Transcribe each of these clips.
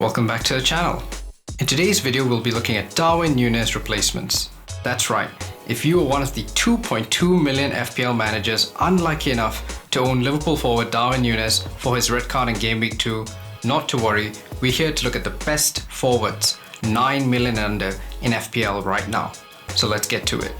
Welcome back to the channel. In today's video, we'll be looking at Darwin Nunez replacements. That's right, if you are one of the 2.2 million FPL managers unlucky enough to own Liverpool forward Darwin Nunez for his red card in Game Week 2, not to worry, we're here to look at the best forwards, 9 million and under in FPL right now. So let's get to it.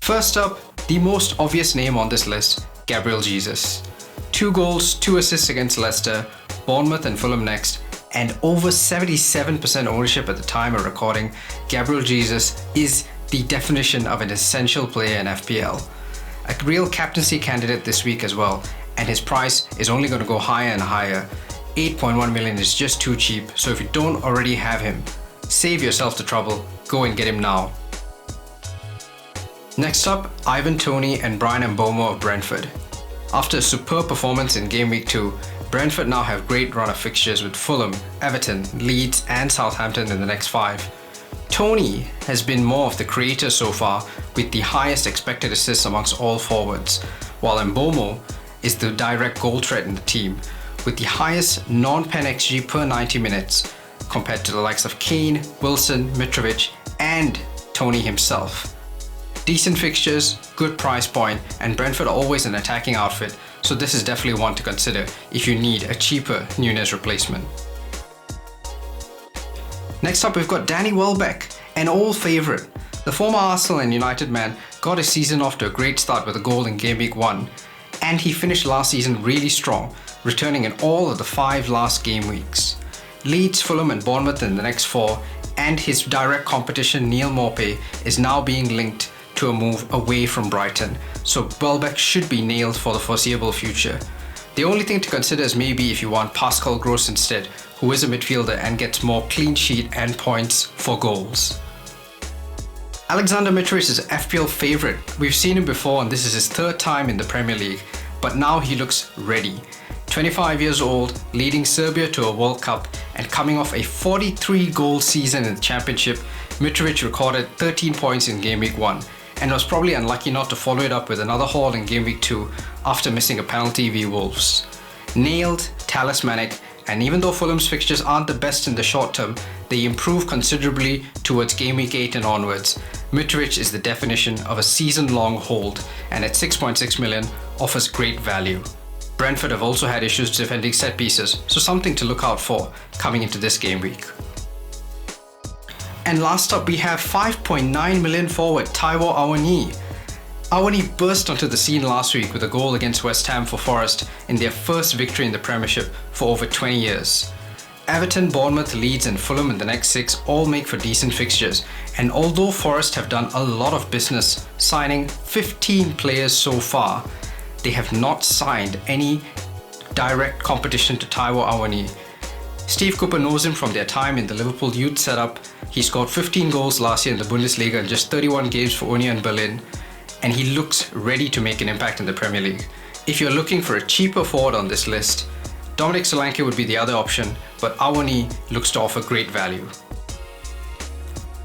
First up, the most obvious name on this list, Gabriel Jesus. 2 goals, 2 assists against Leicester, Bournemouth and Fulham next, and over 77% ownership at the time of recording. Gabriel Jesus is the definition of an essential player in FPL. A real captaincy candidate this week as well, and his price is only going to go higher and higher. 8.1 million is just too cheap, so if you don't already have him, save yourself the trouble, go and get him now. Next up, Ivan Toney and Brian Mbeumo of Brentford. After a superb performance in Game Week 2, Brentford now have great run of fixtures with Fulham, Everton, Leeds and Southampton in the next 5. Toney has been more of the creator so far with the highest expected assists amongst all forwards, while Mbeumo is the direct goal threat in the team with the highest non-pen XG per 90 minutes compared to the likes of Kane, Wilson, Mitrovic and Toney himself. Decent fixtures, good price point, and Brentford are always an attacking outfit, so this is definitely one to consider if you need a cheaper Nunez replacement. Next up, we've got Danny Welbeck, an old favourite. The former Arsenal and United man got his season off to a great start with a goal in Game Week 1, and he finished last season really strong, returning in all of the 5 last game weeks. Leeds, Fulham and Bournemouth in the next 4, and his direct competition Neil Maupay is now being linked to a move away from Brighton, so Welbeck should be nailed for the foreseeable future. The only thing to consider is maybe if you want Pascal Gross instead, who is a midfielder and gets more clean sheet and points for goals. Alexander Mitrovic is an FPL favourite. We've seen him before and this is his 3rd time in the Premier League, but now he looks ready. 25 years old, leading Serbia to a World Cup and coming off a 43-goal season in the Championship, Mitrovic recorded 13 points in Game Week 1 and was probably unlucky not to follow it up with another haul in Game Week 2 after missing a penalty v Wolves. Nailed, talismanic, and even though Fulham's fixtures aren't the best in the short term, they improve considerably towards Game Week 8 and onwards. Mitrovic is the definition of a season-long hold and at 6.6 million offers great value. Brentford have also had issues defending set pieces, so something to look out for coming into this game week. And last up, we have 5.9 million forward Taiwo Aina. Aina burst onto the scene last week with a goal against West Ham for Forest in their first victory in the Premiership for over 20 years. Everton, Bournemouth, Leeds and Fulham in the next 6 all make for decent fixtures, and although Forest have done a lot of business signing 15 players so far, they have not signed any direct competition to Taiwo Aina. Steve Cooper knows him from their time in the Liverpool youth setup. He scored 15 goals last year in the Bundesliga in just 31 games for Union Berlin, and he looks ready to make an impact in the Premier League. If you're looking for a cheaper forward on this list, Dominic Solanke would be the other option, but Aina looks to offer great value.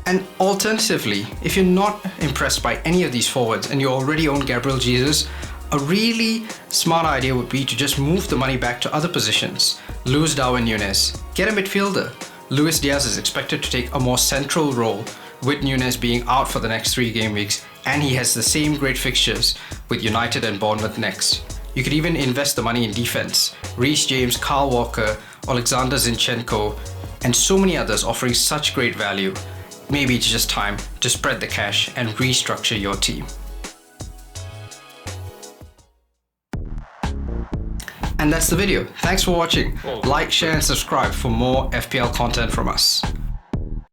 And alternatively, if you're not impressed by any of these forwards and you already own Gabriel Jesus, a really smart idea would be to just move the money back to other positions. Lose Darwin Nunez. Get a midfielder. Luis Diaz is expected to take a more central role with Nunez being out for the next 3 game weeks, and he has the same great fixtures with United and Bournemouth next. You could even invest the money in defense. Reece James, Kyle Walker, Alexander Zinchenko, and so many others offering such great value. Maybe it's just time to spread the cash and restructure your team. And that's the video. Thanks for watching. Like, share and subscribe for more FPL content from us.